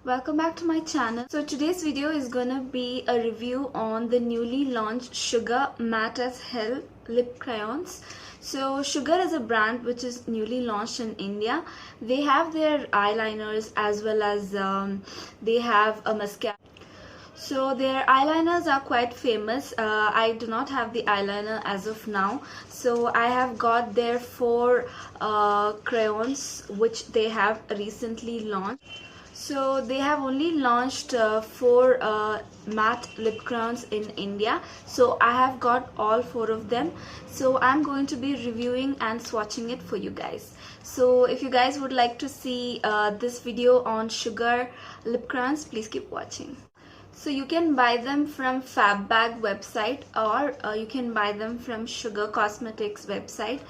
Welcome back to my channel. So today's video is gonna be a review on the newly launched Sugar Matte as Hell lip crayons. So Sugar is a brand which is newly launched in India. They have their eyeliners as well as they have a mascara. So their eyeliners are quite famous. I do not have the eyeliner as of now. So I have got their four crayons which they have recently launched. So they have only launched four matte lip crayons in India. So I have got all four of them. So I'm going to be reviewing and swatching it for you guys. So if you guys would like to see this video on Sugar lip crayons, please keep watching. So you can buy them from Fabbag website or you can buy them from Sugar Cosmetics website,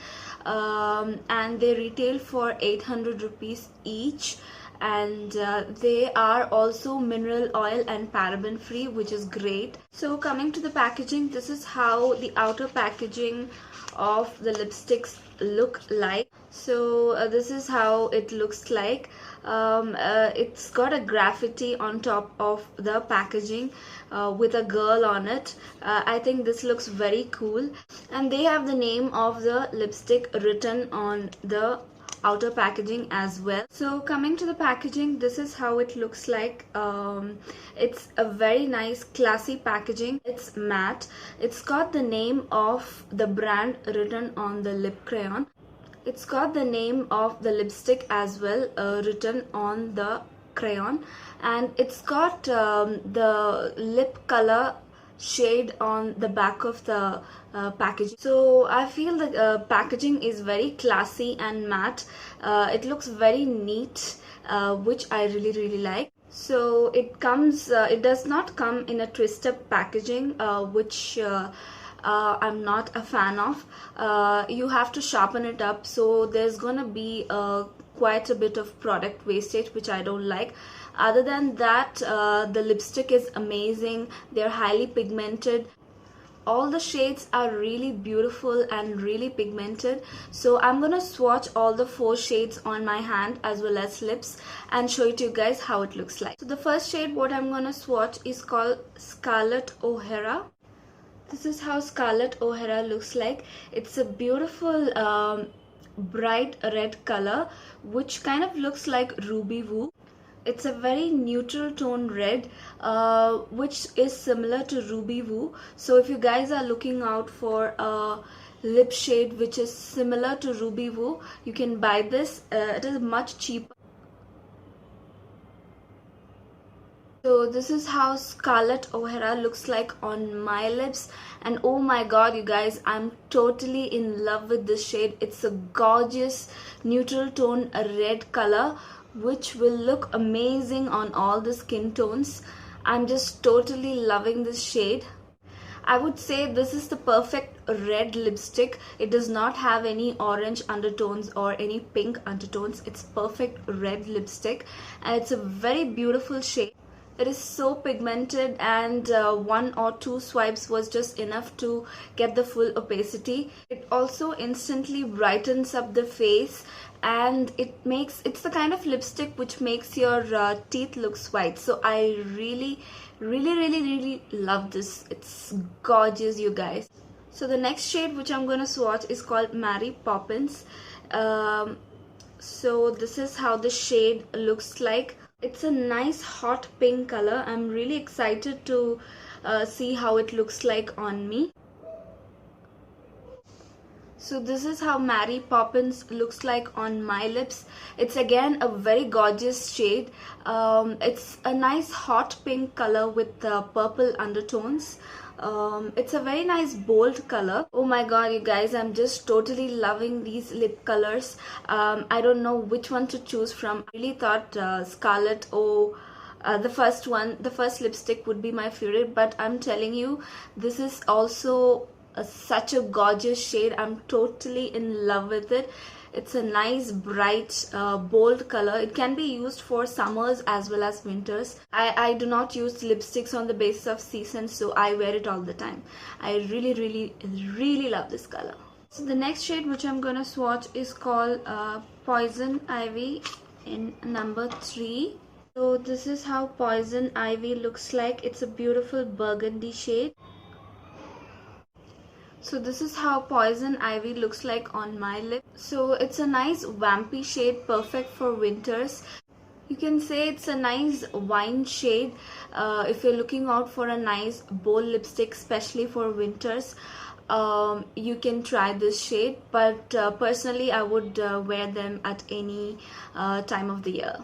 and they retail for 800 rupees each, and they are also mineral oil and paraben free, which is great. So coming to the packaging, this is how the outer packaging of the lipsticks look like. So this is how it looks like. It's got a graffiti on top of the packaging with a girl on it. I think this looks very cool, and they have the name of the lipstick written on the outer packaging as well. So coming to the packaging, this is how it looks like. It's a very nice classy packaging. It's matte. It's got the name of the brand written on the lip crayon. It's got the name of the lipstick as well written on the crayon, and it's got the lip color shade on the back of the packaging. So I feel the packaging is very classy and matte. It looks very neat, which I really like. So it comes, it does not come in a twist-up packaging, which I'm not a fan of. You have to sharpen it up, so there's gonna be quite a bit of product wastage, which I don't like. Other than that, the lipstick is amazing. They're highly pigmented. All the shades are really beautiful and really pigmented. So I'm gonna swatch all the four shades on my hand as well as lips and show it to you guys how it looks like. So the first shade what I'm gonna swatch is called Scarlet O'Hara. This is how Scarlet O'Hara looks like. It's a beautiful bright red color which kind of looks like Ruby Woo. It's a very neutral tone red, which is similar to Ruby Woo. So if you guys are looking out for a lip shade which is similar to Ruby Woo, you can buy this. It is much cheaper. So this is how Scarlet O'Hara looks like on my lips, and oh my god you guys, I'm totally in love with this shade. It's a gorgeous neutral tone red color which will look amazing on all the skin tones. I'm just totally loving this shade. I would say this is the perfect red lipstick. It does not have any orange undertones or any pink undertones. It's perfect red lipstick, and it's a very beautiful shade. It is so pigmented, and one or two swipes was just enough to get the full opacity. It also instantly brightens up the face, and it's the kind of lipstick which makes your teeth look white. So I really love this. It's gorgeous, you guys. So the next shade which I'm gonna swatch is called Mary Poppins. So this is how the shade looks like. It's a nice hot pink color. I'm really excited to see how it looks like on me. So this is how Mary Poppins looks like on my lips. It's again a very gorgeous shade. It's a nice hot pink color with purple undertones. It's a very nice bold color. Oh my god you guys, I'm just totally loving these lip colors. I don't know which one to choose from. I really thought Scarlet the first lipstick would be my favorite, but I'm telling you, this is also such a gorgeous shade. I'm totally in love with it. It's a nice bright bold color. It can be used for summers as well as winters. I do not use lipsticks on the basis of season, so I wear it all the time. I really love this color. So the next shade which I'm gonna swatch is called Poison Ivy in number 3. So this is how Poison Ivy looks like. It's a beautiful burgundy shade. So this is how Poison Ivy looks like on my lip. So it's a nice vampy shade, perfect for winters. You can say it's a nice wine shade if you're looking out for a nice bold lipstick, especially for winters. You can try this shade, but personally I would wear them at any time of the year.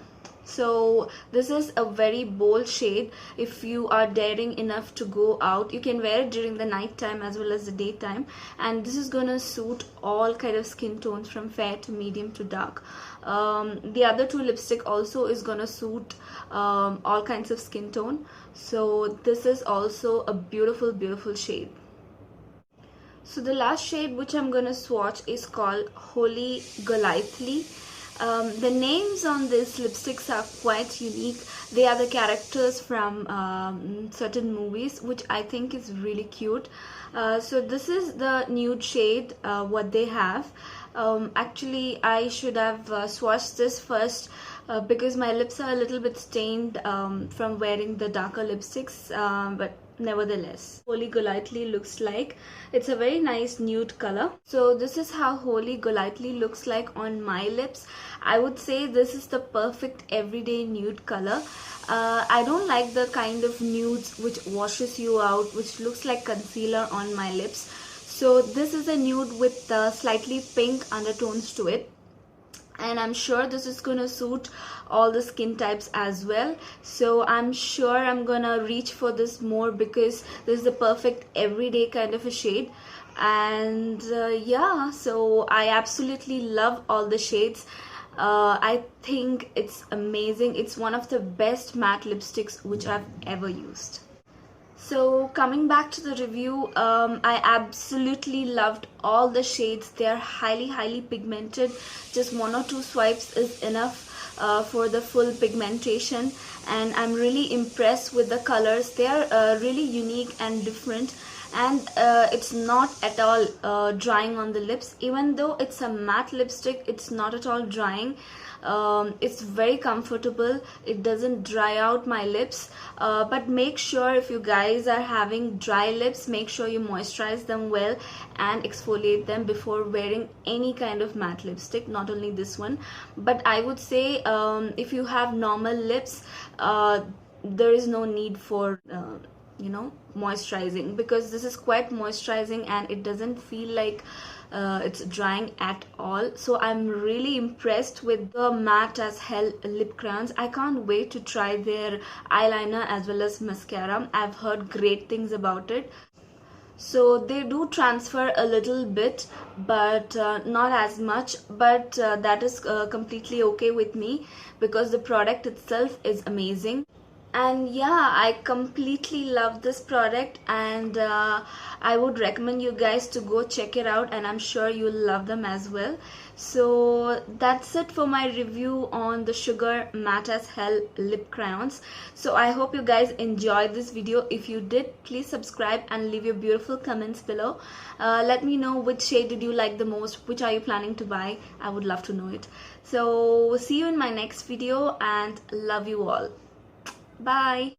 So this is a very bold shade. If you are daring enough to go out, you can wear it during the night time as well as the daytime, and this is gonna suit all kind of skin tones from fair to medium to dark. The other two lipstick also is gonna suit all kinds of skin tone. So this is also a beautiful shade. So the last shade which I'm gonna swatch is called Holy Golightly. The names on these lipsticks are quite unique. They are the characters from certain movies, which I think is really cute. So this is the nude shade what they have. Actually I should have swatched this first because my lips are a little bit stained from wearing the darker lipsticks, but nevertheless, Holy Golightly looks like. It's a very nice nude color. So this is how Holy Golightly looks like on my lips. I would say this is the perfect everyday nude color. I don't like the kind of nudes which washes you out, which looks like concealer on my lips. So this is a nude with slightly pink undertones to it, and I'm sure this is gonna suit all the skin types as well. So I'm sure I'm gonna reach for this more because this is the perfect everyday kind of a shade. And yeah, so I absolutely love all the shades. I think it's amazing. It's one of the best matte lipsticks which I've ever used. So coming back to the review, I absolutely loved all the shades. They are highly pigmented. Just one or two swipes is enough for the full pigmentation, and I'm really impressed with the colors. They are really unique and different, and it's not at all drying on the lips. Even though it's a matte lipstick, it's not at all drying. It's very comfortable. It doesn't dry out my lips, but make sure if you guys are having dry lips, make sure you moisturize them well and exfoliate them before wearing any kind of matte lipstick, not only this one. But I would say if you have normal lips, there is no need for moisturizing, because this is quite moisturizing and it doesn't feel like it's drying at all. So I'm really impressed with the Matte as Hell lip crayons. I can't wait to try their eyeliner as well as mascara. I've heard great things about it. So they do transfer a little bit, but not as much, but that is completely okay with me because the product itself is amazing. And yeah, I completely love this product, and I would recommend you guys to go check it out, and I'm sure you'll love them as well. So that's it for my review on the Sugar Matte as Hell lip crayons. So I hope you guys enjoyed this video. If you did, please subscribe and leave your beautiful comments below. Let me know which shade did you like the most, which are you planning to buy. I would love to know it. So see you in my next video, and love you all. Bye.